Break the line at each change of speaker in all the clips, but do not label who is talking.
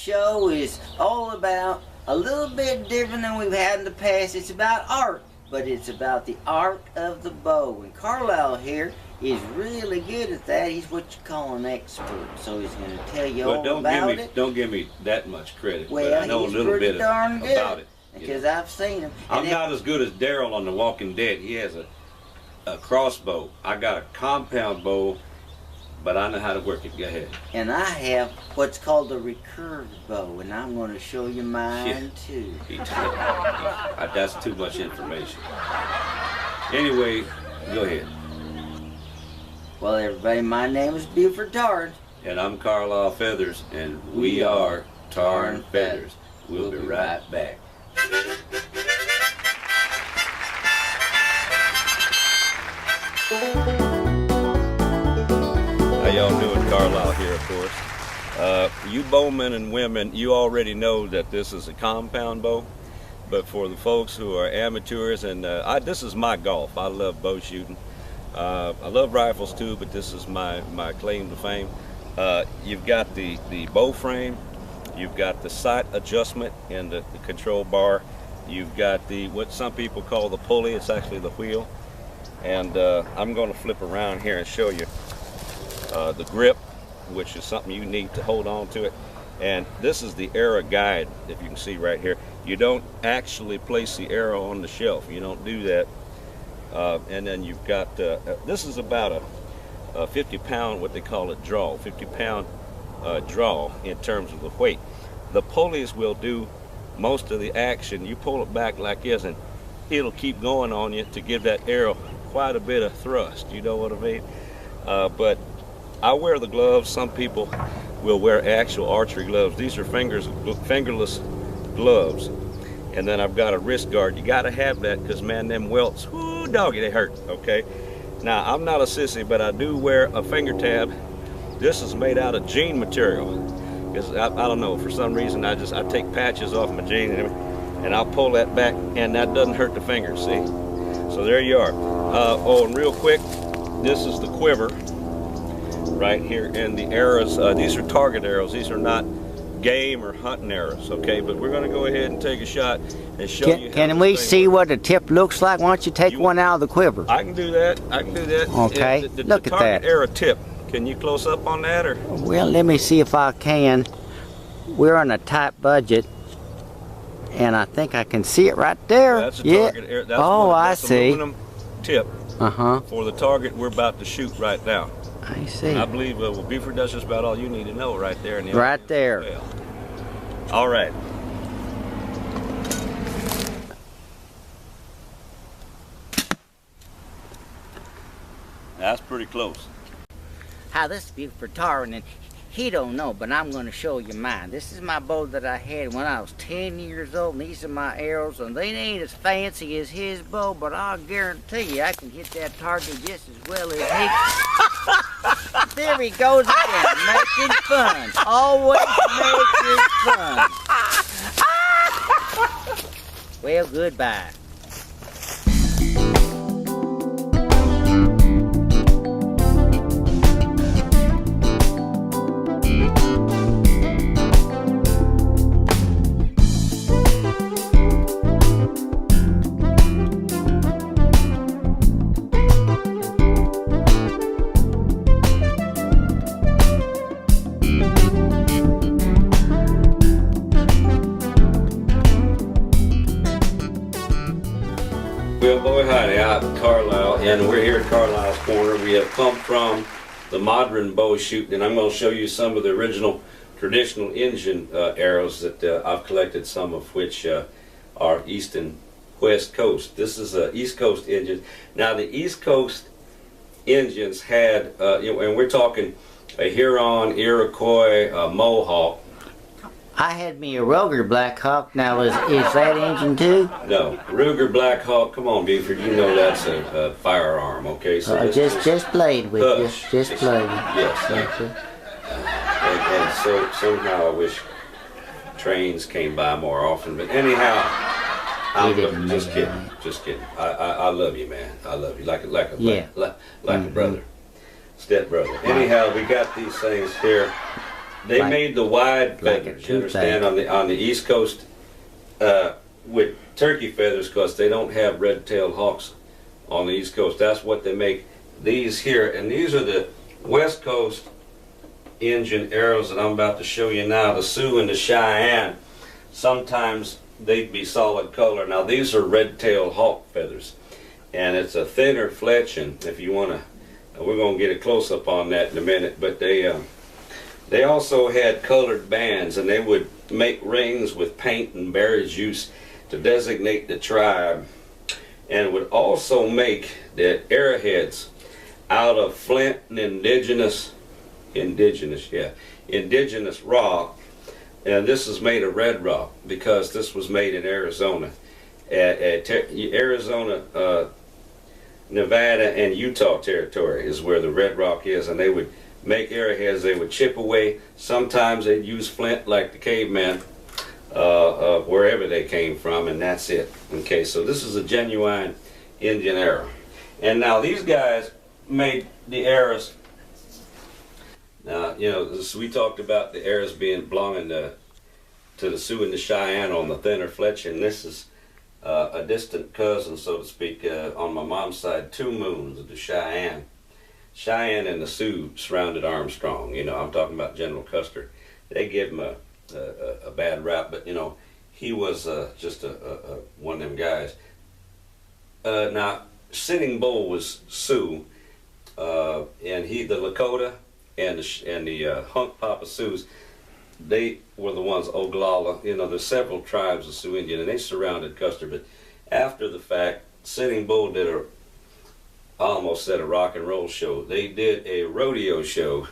show is all about a little bit different than we've had in the past. It's about art, but it's about the art of the bow. And Carlisle here is really good at that. He's what you call an expert, so he's going to tell you all about it.
Don't give me that much credit.
Well,
but I know a little bit about it.
Because I've seen him.
I'm not as good as Daryl on The Walking Dead. He has a crossbow. I got a compound bow, but I know how to work it. Go ahead.
And I have what's called a recurved bow, and I'm going to show you mine too.
That's too much information. Anyway, go ahead.
Well, everybody, my name is Buford Taryn.
And I'm Carlisle Fethers, and we are Taryn and Fethers. We'll be right back. How y'all doing? Carlisle here, of course. You bowmen and women, you already know that this is a compound bow. But for the folks who are amateurs, and this is my golf. I love bow shooting. I love rifles too, but this is my claim to fame. You've got the bow frame, you've got the sight adjustment in the control bar, you've got what some people call the pulley. It's actually the wheel. And I'm going to flip around here and show you the grip, which is something you need to hold on to it. And this is the arrow guide, if you can see right here. You don't actually place the arrow on the shelf. You don't do that. And then you've got, this is about a 50-pound, what they call it, draw, 50-pound draw in terms of the weight. The pulleys will do most of the action. You pull it back like this, and it'll keep going on you to give that arrow quite a bit of thrust. You know what I mean? But I wear the gloves. Some people will wear actual archery gloves. These are fingerless gloves. And then I've got a wrist guard. You got to have that because, man, them welts, whoo, doggy, they hurt, okay? Now, I'm not a sissy, but I do wear a finger tab. This is made out of jean material. Because, I don't know, for some reason, I take patches off my jean and I'll pull that back, and that doesn't hurt the fingers, see? So there you are. Oh, and real quick, this is the quiver right here, and the arrows, these are target arrows. These are not game or hunting arrows, okay? But we're going to go ahead and take a shot and show you.
Can we see what the tip looks like? Why don't you take one out of the quiver?
I can do that. I can do that.
Okay. Look at that.
Target arrow tip. Can you close up on that, or?
Well, let me see if I can. We're on a tight budget, and I think I can see it right there.
That's a target arrow. That's
I see.
Aluminum tip. For the target we're about to shoot right now.
I see.
And I believe Buford, that's just about all you need to know right there.
Right there.
Well. All right. That's pretty close.
Hi, this is Buford Taryn, and he don't know, but I'm going to show you mine. This is my bow that I had when I was 10 years old, and these are my arrows, and they ain't as fancy as his bow, but I'll guarantee you I can hit that target just as well as he. There he goes again, making fun. Always making fun. Well, goodbye.
Well, boy, howdy, I'm Carlisle, and we're here at Carlisle's Corner. We have come from the modern bow shooting, and I'm going to show you some of the original traditional Indian arrows that I've collected, some of which are East and West Coast. This is East Coast Indians. Now, the East Coast Indians had, and we're talking a Huron, Iroquois, Mohawk.
I had me a Ruger Blackhawk. Now, is that Indian too?
No, Ruger Blackhawk. Come on, Buford. You know that's a firearm, okay? So
just played with you. Just played.
Yes. And so somehow I wish trains came by more often. But anyhow, just kidding. Just kidding. I love you, man. I love you like a brother, step brother. Anyhow, we got these things here. They
Like-
made the wide
like a
feathers, you understand,
toothache.
on the East Coast with turkey feathers, because they don't have red-tailed hawks on the East Coast. That's what they make these here, and these are the West Coast Indian arrows that I'm about to show you now. The Sioux and the Cheyenne, sometimes they'd be solid color. Now these are red-tailed hawk feathers, and it's a thinner fletching. If you want to, we're going to get a close-up on that in a minute, but they also had colored bands, and they would make rings with paint and berry juice to designate the tribe, and would also make the arrowheads out of flint and indigenous rock. And this is made of red rock because this was made in Arizona. Arizona, Nevada, and Utah territory is where the red rock is, and they would make arrowheads. They would chip away. Sometimes they'd use flint like the cavemen, wherever they came from, and that's it. Okay, so this is a genuine Indian arrow. And now these guys made the arrows. Now, you know, we talked about the arrows belonging to the Sioux and the Cheyenne on the thinner fletching. This is a distant cousin, so to speak, on my mom's side, 2 moons of the Cheyenne. Cheyenne and the Sioux surrounded Armstrong. You know, I'm talking about General Custer. They gave him a bad rap, but you know, he was just one of them guys. Now, Sitting Bull was Sioux, and the Lakota and the Hunk Papa Sioux, they were the ones, Oglala. You know, there's several tribes of Sioux Indian, and they surrounded Custer. But after the fact, Sitting Bull did I almost said a rock and roll show. They did a rodeo show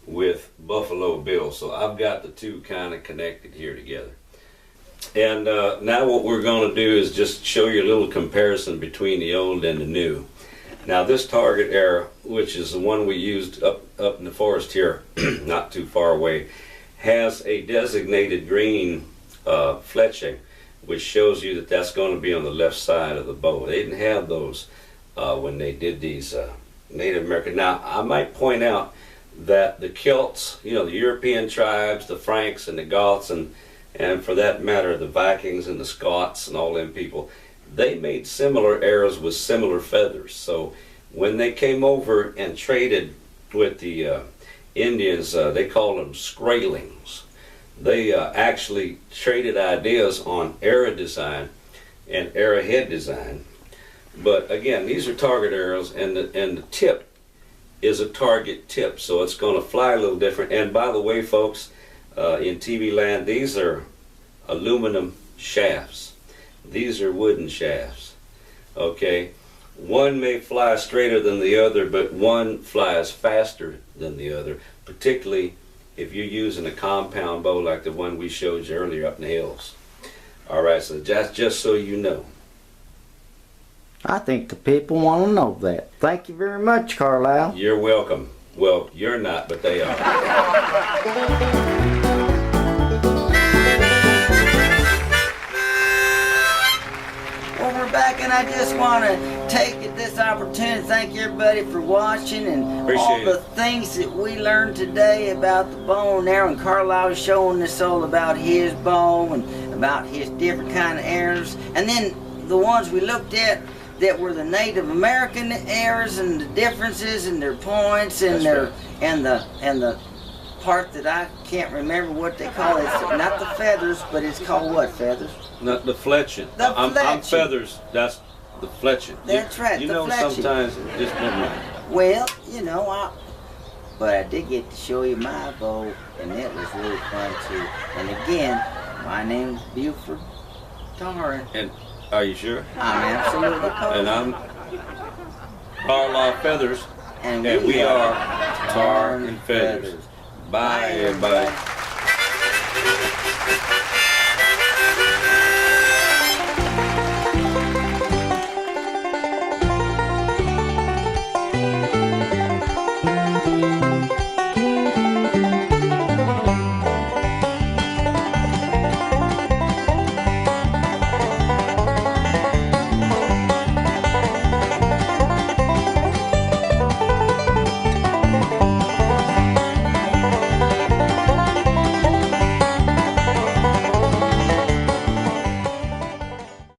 with Buffalo Bill. So I've got the two kind of connected here together. And now what we're going to do is just show you a little comparison between the old and the new. Now this target arrow, which is the one we used up in the forest here, not too far away, has a designated green fletching, which shows you that that's going to be on the left side of the bow. They didn't have those when they did these Native American. Now I might point out that the Celts, you know, the European tribes, the Franks and the Goths, and for that matter the Vikings and the Scots and all them people, they made similar arrows with similar feathers. So when they came over and traded with the Indians, they called them scralings. They actually traded ideas on arrow design and arrowhead design. But again, these are target arrows, and the tip is a target tip, so it's going to fly a little different. And by the way, folks, in TV land, these are aluminum shafts. These are wooden shafts. Okay, one may fly straighter than the other, but one flies faster than the other, particularly if you're using a compound bow like the one we showed you earlier up in the hills. All right, so that's just so you know.
I think the people want to know that. Thank you very much, Carlisle.
You're welcome. Well, you're not, but they are.
Well, we're back, and I just want to take this opportunity to thank everybody for watching and
Appreciate
all the
it.
things that we learned today about the bow and arrow. And Carlisle showing us all about his bow and about his different kind of arrows. And then the ones we looked at that were the Native American arrows and the differences and their points and
That's right.
and the part that I can't remember what they call it. It's not the feathers, but it's called what, feathers?
Not the fletching.
The
I'm
fletching.
Feathers. That's the fletching.
That's right,
You
the
know,
fletching.
sometimes it just never mind.
Well, you know, but I did get to show you my bow, and it was really fun too. And again, my name's Buford Taryn.
And are you sure?
I'm absolutely
And
positive.
I'm Carlisle Feathers,
And
and we are
Taryn
Tar and Feathers. Bye, everybody.